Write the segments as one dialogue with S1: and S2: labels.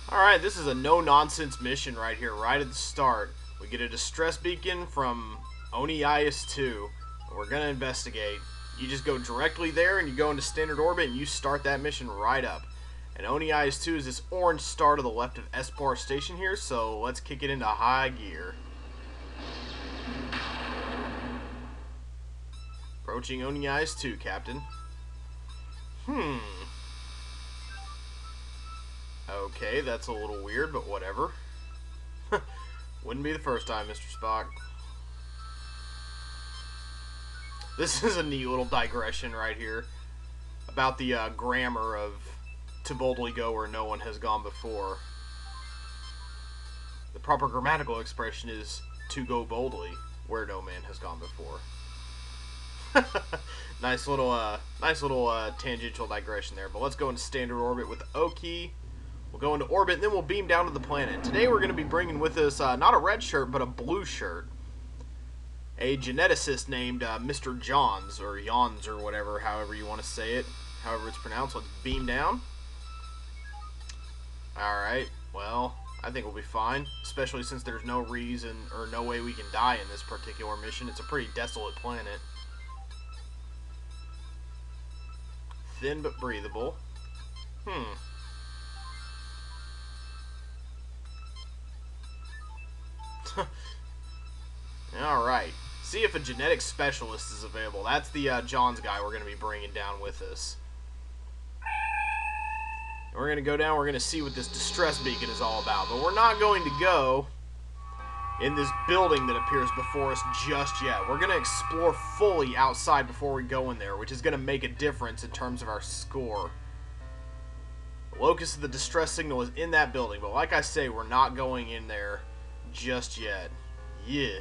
S1: Alright, this is a no-nonsense mission right here, right at the start. We get a distress beacon from Rites 2. We're going to investigate. You just go directly there and you go into standard orbit and you start that mission right up. And Rites 2 is this orange star to the left of S-Bar Station here, so let's kick it into high gear. Approaching Rites 2, Captain. Okay, that's a little weird, but whatever. Wouldn't be the first time, Mr. Spock. This is a neat little digression right here about the grammar of to boldly go where no one has gone before. The proper grammatical expression is to go boldly where no man has gone before. nice little tangential digression there. But let's go into standard orbit with the O key. We'll go into orbit, and then we'll beam down to the planet. Today we're going to be bringing with us not a red shirt, but a blue shirt. A geneticist named Mr. Johns, or Jons, or whatever, however you want to say it. However it's pronounced. Let's beam down. Alright, well, I think we'll be fine. Especially since there's no reason, or no way we can die in this particular mission. It's a pretty desolate planet. Thin but breathable. Alright. See if a genetic specialist is available. That's the Johns guy we're going to be bringing down with us. And we're going to go down, we're going to see what this distress beacon is all about. But we're not going to go in this building that appears before us just yet. We're going to explore fully outside before we go in there, which is going to make a difference in terms of our score. The locus of the distress signal is in that building, but like I say, we're not going in there just yet. Yeah.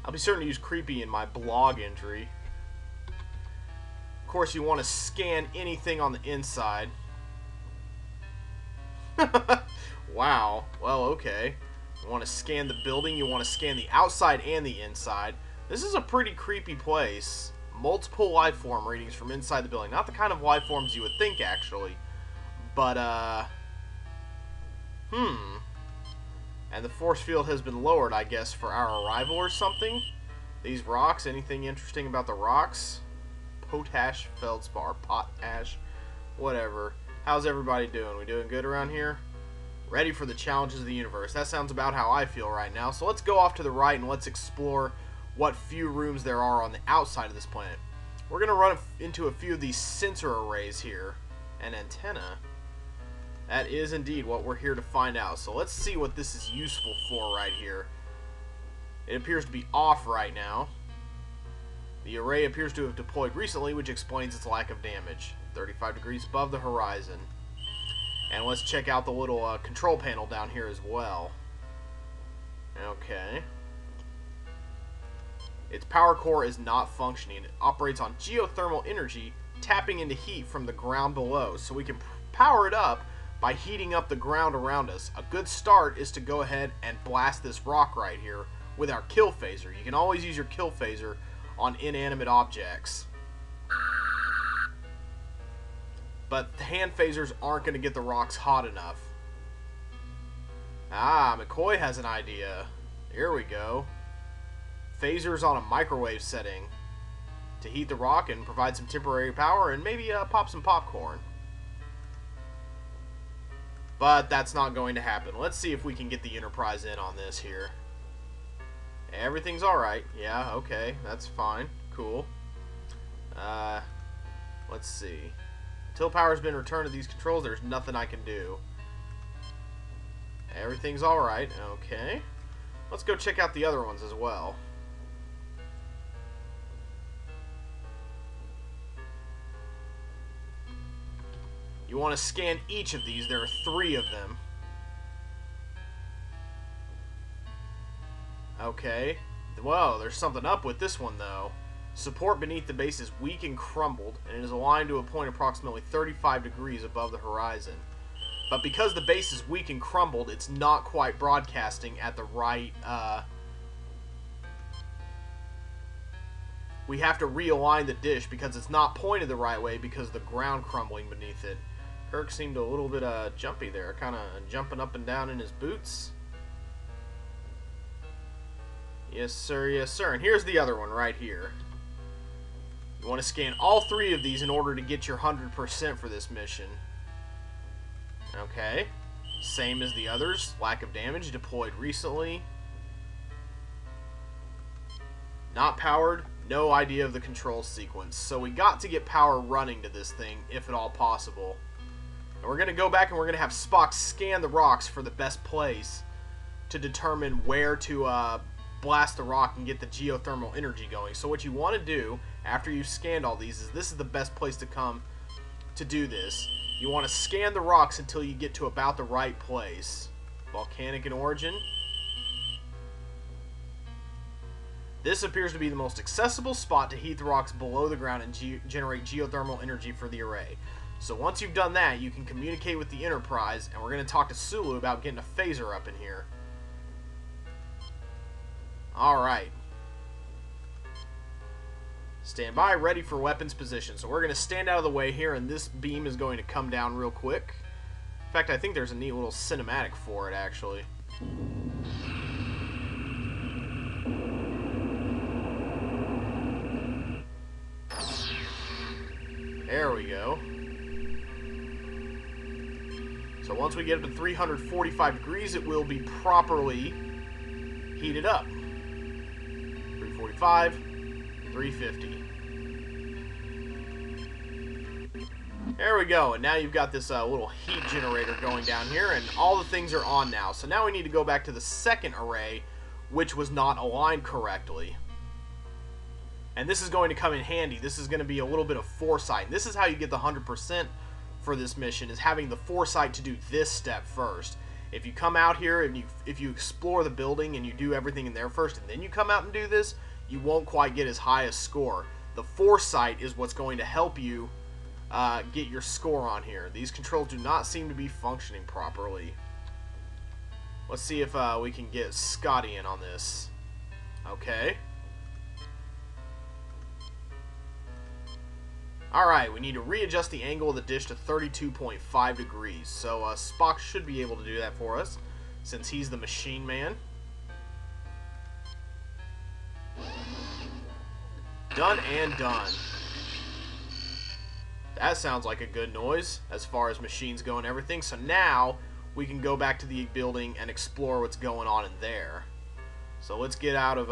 S1: I'll be certain to use creepy in my blog entry. Of course, you want to scan anything on the inside. Wow. Well, okay. You want to scan the building. You want to scan the outside and the inside. This is a pretty creepy place. Multiple life form readings from inside the building. Not the kind of life forms you would think, actually. But, And the force field has been lowered, I guess, for our arrival or something. These rocks, anything interesting about the rocks? Potash, feldspar, potash, whatever. How's everybody doing? We doing good around here? Ready for the challenges of the universe. That sounds about how I feel right now. So let's go off to the right and let's explore what few rooms there are on the outside of this planet. We're going to run into a few of these sensor arrays here. An antenna. That is indeed what we're here to find out. So let's see what this is useful for right here. It appears to be off right now. The array appears to have deployed recently, which explains its lack of damage. 35 degrees above the horizon. And let's check out the little control panel down here as well. Okay. Its power core is not functioning. It operates on geothermal energy, tapping into heat from the ground below. So we can power it up by heating up the ground around us. A good start is to go ahead and blast this rock right here with our kill phaser. You can always use your kill phaser on inanimate objects. But the hand phasers aren't going to get the rocks hot enough. Ah, McCoy has an idea. Here we go. Phasers on a microwave setting to heat the rock and provide some temporary power and maybe pop some popcorn. But that's not going to happen. Let's see if we can get the Enterprise in on this here. Everything's alright. Yeah, okay. That's fine. Cool. Let's see. Until power's been returned to these controls, there's nothing I can do. Everything's alright. Okay. Let's go check out the other ones as well. You want to scan each of these. There are 3 of them. Okay. Whoa, there's something up with this one, though. Support beneath the base is weak and crumbled, and it is aligned to a point approximately 35 degrees above the horizon. But because the base is weak and crumbled, it's not quite broadcasting at the right we have to realign the dish because it's not pointed the right way because of the ground crumbling beneath it. Kirk seemed a little bit jumpy there, kind of jumping up and down in his boots. Yes, sir, yes, sir. And here's the other one right here. You want to scan all 3 of these in order to get your 100% for this mission. Okay. Same as the others. Lack of damage, deployed recently. Not powered, no idea of the control sequence. So we got to get power running to this thing, if at all possible. And we're going to go back and we're going to have Spock scan the rocks for the best place to determine where to blast the rock and get the geothermal energy going. So what you want to do, after you've scanned all these, is this is the best place to come to do this. You want to scan the rocks until you get to about the right place. Volcanic in origin. This appears to be the most accessible spot to heat the rocks below the ground and generate geothermal energy for the array. So once you've done that, you can communicate with the Enterprise, and we're going to talk to Sulu about getting a phaser up in here. Alright. Stand by, ready for weapons position. So we're going to stand out of the way here, and this beam is going to come down real quick. In fact, I think there's a neat little cinematic for it, actually. There we go. So once we get up to 345 degrees, it will be properly heated up. 345, 350. There we go, and now you've got this little heat generator going down here, and all the things are on now. So now we need to go back to the second array, which was not aligned correctly. And this is going to come in handy. This is going to be a little bit of foresight. And this is how you get the 100% for this mission, is having the foresight to do this step first. If you come out here and if you explore the building and you do everything in there first and then you come out and do this, you won't quite get as high a score. The foresight is what's going to help you get your score on here. These controls do not seem to be functioning properly. Let's see if we can get Scotty in on this. Okay. Alright, we need to readjust the angle of the dish to 32.5 degrees. So Spock should be able to do that for us, since he's the machine man. Done and done. That sounds like a good noise, as far as machines go and everything. So now, we can go back to the building and explore what's going on in there. So let's get out of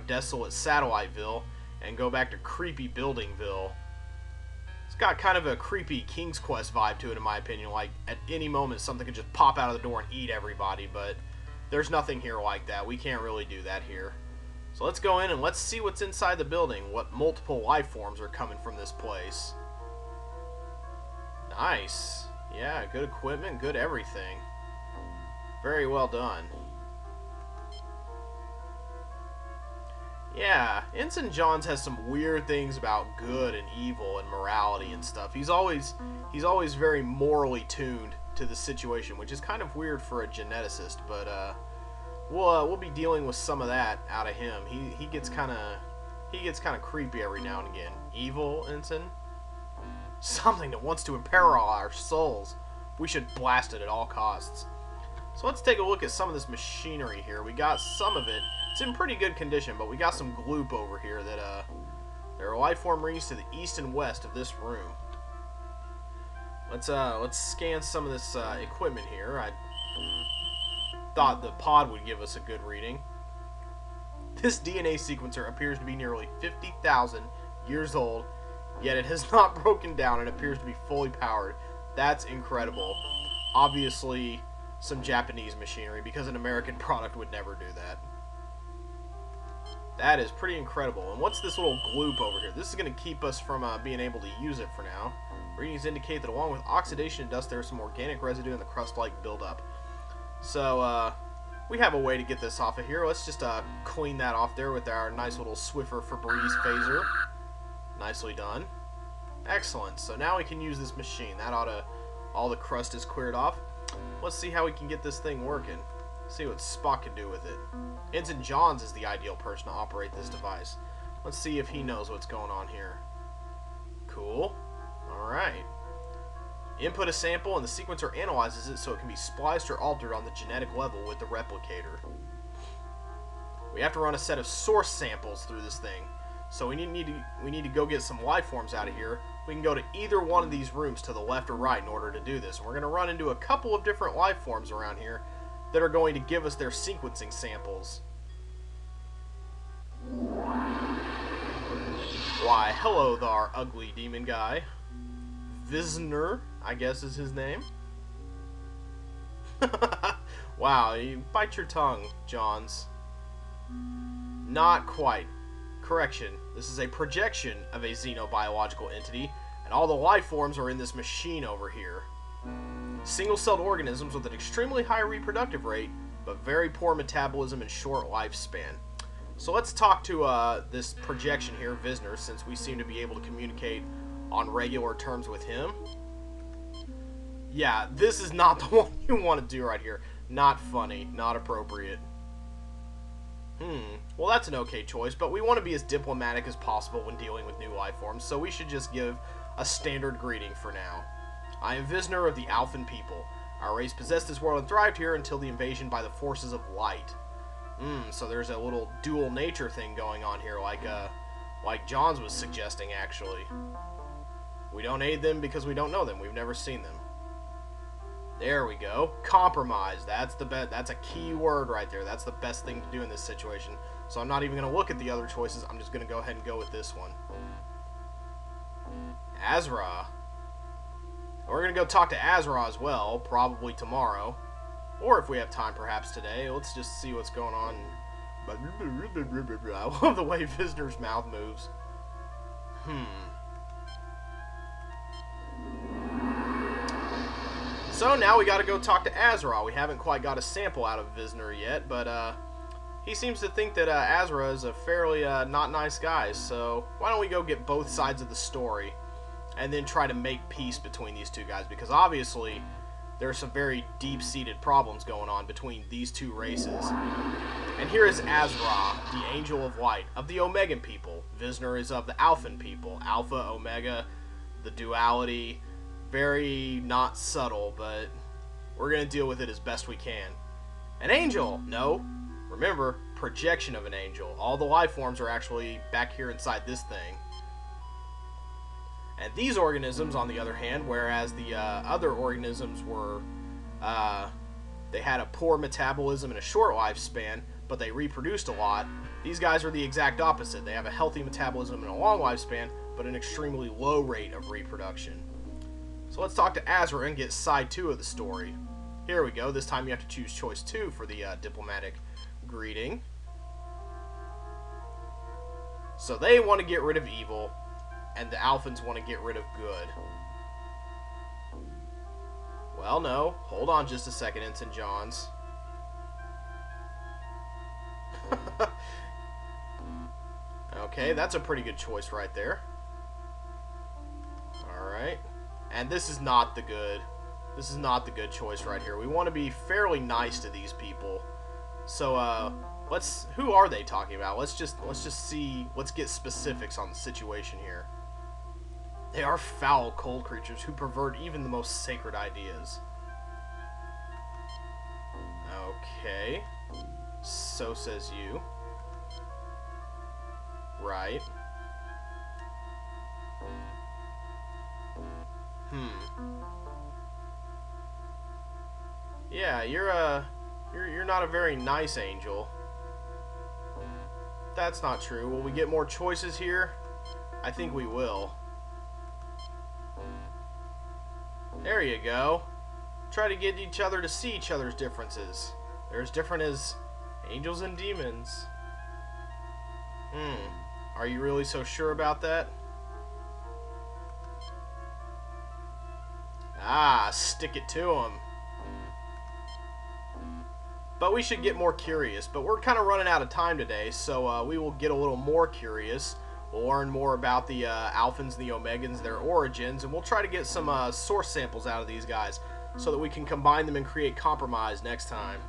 S1: Desolate Satelliteville and go back to Creepy Buildingville. It's got kind of a creepy King's Quest vibe to it, in my opinion. Like, at any moment, something could just pop out of the door and eat everybody, but there's nothing here like that. We can't really do that here. So let's go in and let's see what's inside the building, what multiple life forms are coming from this place. Nice. Yeah, good equipment, good everything. Very well done. Yeah, Ensign Johns has some weird things about good and evil and morality and stuff. He's always very morally tuned to the situation, which is kind of weird for a geneticist, but we'll be dealing with some of that out of him. He gets kind of creepy every now and again. Evil, Ensign? Something that wants to imperil our souls. We should blast it at all costs. So let's take a look at some of this machinery here. We got some of it. It's in pretty good condition, but we got some gloop over here that there are life form rings to the east and west of this room. Let's scan some of this equipment here. I thought the pod would give us a good reading. This DNA sequencer appears to be nearly 50,000 years old, yet it has not broken down and appears to be fully powered. That's incredible. Obviously, some Japanese machinery, because an American product would never do that. That is pretty incredible. And what's this little gloop over here? This is going to keep us from being able to use it for now. Readings indicate that along with oxidation and dust, there is some organic residue in the crust-like buildup. So, we have a way to get this off of here. Let's just clean that off there with our nice little Swiffer Febreze phaser. Nicely done. Excellent. So now we can use this machine. That ought to... all the crust is cleared off. Let's see how we can get this thing working. See what Spock can do with it. Ensign Johns is the ideal person to operate this device. Let's see if he knows what's going on here. Cool. Alright. Input a sample and the sequencer analyzes it so it can be spliced or altered on the genetic level with the replicator. We have to run a set of source samples through this thing. So we need to go get some life forms out of here. We can go to either one of these rooms to the left or right in order to do this. And we're going to run into a couple of different life forms around here that are going to give us their sequencing samples. Why, hello there, ugly demon guy. Visner, I guess is his name. Wow, you bite your tongue, Johns. Not quite. Correction, this is a projection of a xenobiological entity, and all the life forms are in this machine over here. Single-celled organisms with an extremely high reproductive rate, but very poor metabolism and short lifespan. So let's talk to this projection here, Visner, since we seem to be able to communicate on regular terms with him. Yeah, this is not the one you want to do right here. Not funny, not appropriate. Well, that's an okay choice, but we want to be as diplomatic as possible when dealing with new life forms, so we should just give a standard greeting for now. I am Visner of the Alphan people. Our race possessed this world and thrived here until the invasion by the forces of light. So there's a little dual nature thing going on here, like Johns was suggesting, actually. We don't aid them because we don't know them. We've never seen them. There we go. Compromise. That's a key word right there. That's the best thing to do in this situation. So I'm not even going to look at the other choices. I'm just going to go ahead and go with this one. Azra. We're going to go talk to Azra as well, probably tomorrow. Or if we have time, perhaps today. Let's just see what's going on. I love the way Visner's mouth moves. So now we got to go talk to Azra. We haven't quite got a sample out of Visner yet, but he seems to think that Azra is a fairly not nice guy. So why don't we go get both sides of the story and then try to make peace between these two guys? Because obviously there are some very deep-seated problems going on between these two races. And here is Azra, the Angel of Light, of the Omegan people. Visner is of the Alphan people. Alpha, Omega, the duality. Very not subtle, but we're going to deal with it as best we can. An angel! No. Remember, projection of an angel. All the life forms are actually back here inside this thing. And these organisms, on the other hand, whereas the other organisms were, they had a poor metabolism and a short lifespan, but they reproduced a lot, these guys are the exact opposite. They have a healthy metabolism and a long lifespan, but an extremely low rate of reproduction. So let's talk to Azra and get side 2 of the story. Here we go. This time you have to choose choice 2 for the diplomatic greeting. So they want to get rid of evil, and the Alphans want to get rid of good. Well, no. Hold on just a second, Ensign Johns. Okay, that's a pretty good choice right there. Alright. And this is not the good choice right here. We want to be fairly nice to these people. So who are they talking about? Let's just see, let's get specifics on the situation here. They are foul, cold creatures who pervert even the most sacred ideas. Okay. So says you. Right. Yeah, you're not a very nice angel. That's not true. Will we get more choices here? I think we will. There you go. Try to get each other to see each other's differences. They're as different as angels and demons. Are you really so sure about that? Ah, stick it to him. But we should get more curious. But we're kind of running out of time today, so we will get a little more curious. We'll learn more about the Alphans and the Omegans, their origins, and we'll try to get some source samples out of these guys so that we can combine them and create compromise next time.